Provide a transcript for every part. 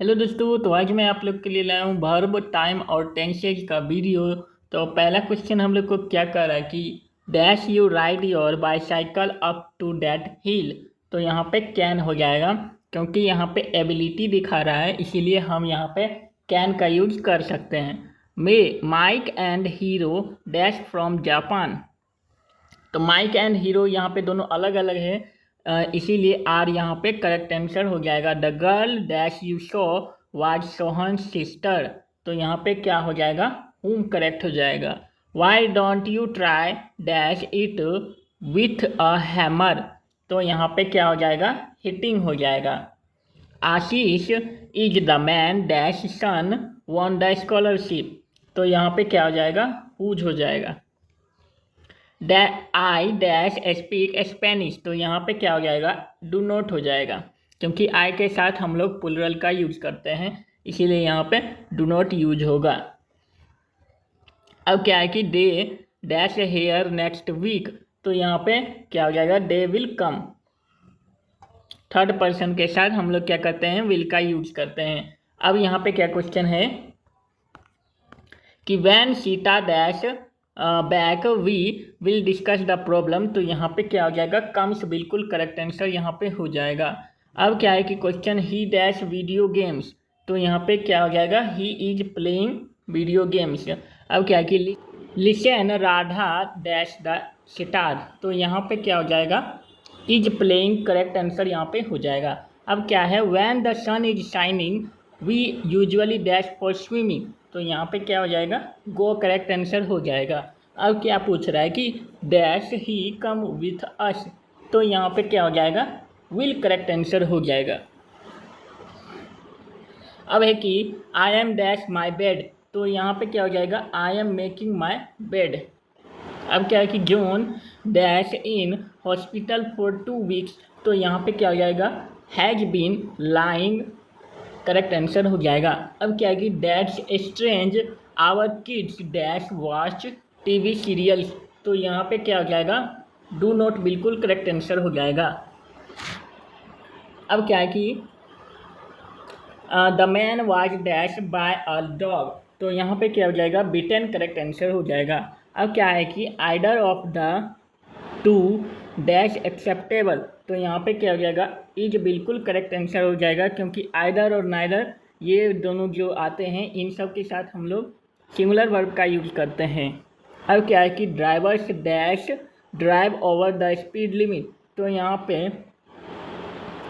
Hello दोस्तों, तो आज मैं आप लोग के लिए लाया हूँ वर्ब टाइम और टेंसेज का वीडियो। तो पहला क्वेश्चन हम लोग को क्या कर रहा है कि dash you ride your bicycle up to that hill. तो यहाँ पे कैन हो जाएगा, क्योंकि यहाँ पे एबिलिटी दिखा रहा है, इसीलिए हम यहाँ पे कैन का यूज कर सकते हैं। May Mike and Hero dash from Japan. तो माइक एंड हीरो यहाँ पे दोनों अलग अलग है, इसीलिए आर यहाँ पे करेक्ट आंसर हो जाएगा। The girl dash you show was Sohan sister. तो यहाँ पे क्या हो जाएगा, होम करेक्ट हो जाएगा। Why don't you try dash it with a hammer. तो यहाँ पे क्या हो जाएगा, हिटिंग हो जाएगा। Ashish is the man dash son won the scholarship. तो यहाँ पे क्या हो जाएगा, हुज हो जाएगा। I dash speak Spanish. तो यहाँ पे क्या हो जाएगा, डू नॉट हो जाएगा, क्योंकि आई के साथ हम लोग प्लुरल का यूज करते हैं, इसीलिए यहाँ पे डू नॉट यूज होगा। अब क्या है कि they dash here next week. तो यहाँ पे क्या हो जाएगा, they will come. Third person के साथ हम लोग क्या करते हैं, विल का यूज करते हैं। अब यहाँ पे क्या क्वेश्चन है कि when Sita dash back we will discuss the problem. तो यहाँ पे क्या हो जाएगा, कम्स बिल्कुल करेक्ट आंसर यहाँ पे हो जाएगा। अब क्या है कि क्वेश्चन ही डैश वीडियो गेम्स। तो यहाँ पे क्या हो जाएगा, he is playing video games. अब क्या है कि listen Radha dash the sitar. तो यहाँ पे क्या हो जाएगा, इज प्लेइंग करेक्ट आंसर यहाँ पे हो जाएगा। अब क्या है, when the sun is shining we usually dash for swimming. तो यहाँ पे क्या हो जाएगा, गो करेक्ट आंसर हो जाएगा। अब क्या पूछ रहा है कि dash he come with us. तो यहाँ पे क्या हो जाएगा, विल करेक्ट आंसर हो जाएगा। अब है कि I am dash my bed. तो यहाँ पे क्या हो जाएगा, I am making my bed. अब क्या है कि John dash in hospital for 2 weeks. तो यहाँ पे क्या हो जाएगा, has been lying correct answer हो जाएगा। अब क्या है कि dash strange our kids dash watch TV serials. तो यहाँ पे क्या हो जाएगा, डू नॉट बिल्कुल करेक्ट आंसर हो जाएगा। अब क्या है कि the man was dash by a dog. तो यहाँ पे क्या हो जाएगा, बिटन करेक्ट आंसर हो जाएगा। अब क्या है कि आइडर of the two dash acceptable. तो यहाँ पे क्या हो जाएगा, इज बिल्कुल करेक्ट आंसर हो जाएगा, क्योंकि आइदर और नाइदर ये दोनों जो आते हैं, इन सब के साथ हम लोग सिंगुलर वर्ब का यूज करते हैं। अब क्या है कि drivers dash drive over the speed limit. तो यहाँ पे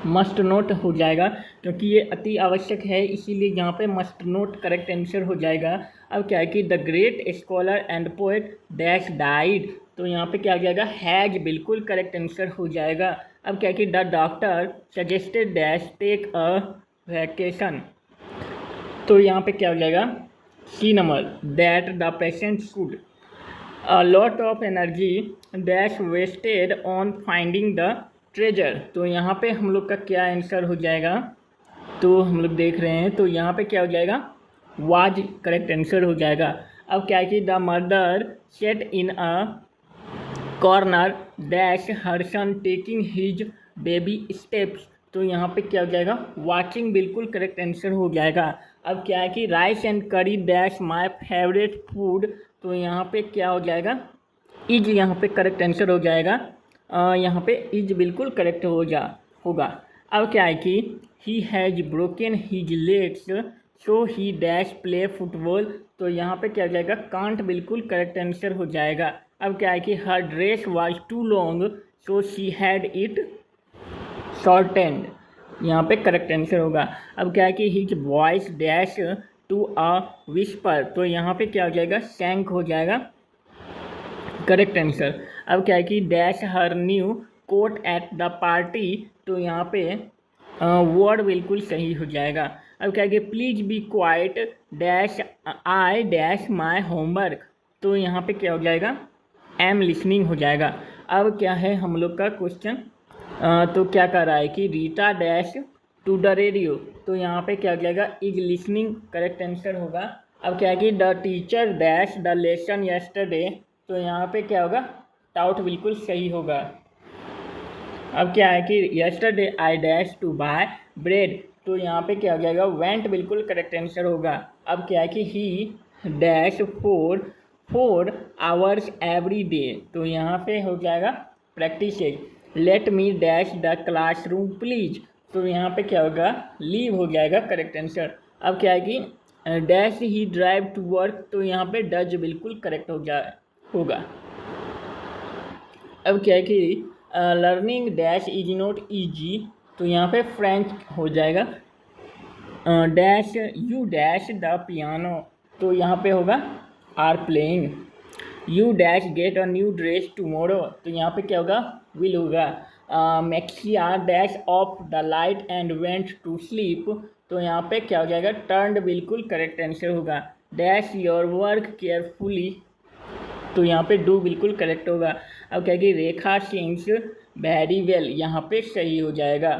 मस्ट नोट हो जाएगा, क्योंकि ये अति आवश्यक है, इसीलिए यहाँ पे मस्ट नोट करेक्ट आंसर हो जाएगा। अब क्या है कि the great scholar and poet dash died. तो यहाँ पे क्या हो जाएगा, हैज बिल्कुल करेक्ट आंसर हो जाएगा। अब क्या है कि the doctor suggested dash take a vacation. तो यहाँ पे क्या हो जाएगा, C number that the patient should a lot of energy dash wasted on finding the treasure. तो यहाँ पे हम लोग का क्या आंसर हो जाएगा, तो हम लोग देख रहे हैं, तो यहाँ पे क्या हो जाएगा, वाज करेक्ट आंसर हो जाएगा। अब क्या है कि the murder set in a corner dash her son taking his baby steps. तो यहाँ पे क्या हो जाएगा, वाचिंग बिल्कुल करेक्ट आंसर हो जाएगा। अब क्या है कि राइस एंड करी डैश माय फेवरेट फूड। तो यहाँ पे क्या हो जाएगा, इज यहाँ पे करेक्ट आंसर हो जाएगा। यहाँ पे इज बिल्कुल करेक्ट होगा। अब क्या है कि he has broken his legs so he dash play football. तो यहाँ पे क्या हो जाएगा, कांट बिल्कुल करेक्ट आंसर हो जाएगा। अब क्या है कि her dress was too long so she had it shortened. यहाँ पे करेक्ट आंसर होगा। अब क्या है कि his voice dash to a whisper. तो यहाँ पे क्या हो जाएगा, सैंक हो जाएगा, करेक्ट आंसर। अब क्या है कि dash her new coat at the party. तो यहाँ पे वर्ड बिल्कुल सही हो जाएगा। अब क्या है कि please be quite dash I dash my homework. तो यहाँ पे क्या हो जाएगा, एम लिसनिंग हो जाएगा। अब क्या है हम लोग का क्वेश्चन, तो क्या कर रहा है कि Rita dash to the radio. तो यहाँ पे क्या हो जाएगा, इज लिसनिंग करेक्ट आंसर होगा। अब क्या है कि the teacher dash the lesson yesterday. तो यहाँ पे क्या होगा, टाउट बिल्कुल सही होगा। अब क्या है कि yesterday I dash to buy bread तो यहाँ पे क्या हो जाएगा, वेंट बिल्कुल करेक्ट आंसर होगा। अब क्या है कि ही डैश 4 आवर्स एवरी डे, तो यहाँ पे हो जाएगा practice. Let me dash the classroom please, तो यहाँ पे क्या होगा, लीव हो जाएगा करेक्ट आंसर। अब क्या है कि dash he drive to work, तो यहाँ पे डज बिल्कुल करेक्ट होगा। अब क्या है कि learning dash is not easy, तो यहाँ पे फ्रेंच हो जाएगा। Dash you dash the piano, तो यहाँ पे होगा are playing. You dash get a new dress tomorrow, तो यहाँ पे क्या होगा, विल होगा। Maxia dash off the light and went to sleep, तो यहाँ पे क्या हो जाएगा, टर्न्ड बिल्कुल करेक्ट आंसर होगा। डैश योर वर्क केयरफुली, तो यहाँ पे डू बिल्कुल करेक्ट होगा। अब क्या कि रेखा सिंग्स वेरी वेल, यहाँ पे सही हो जाएगा।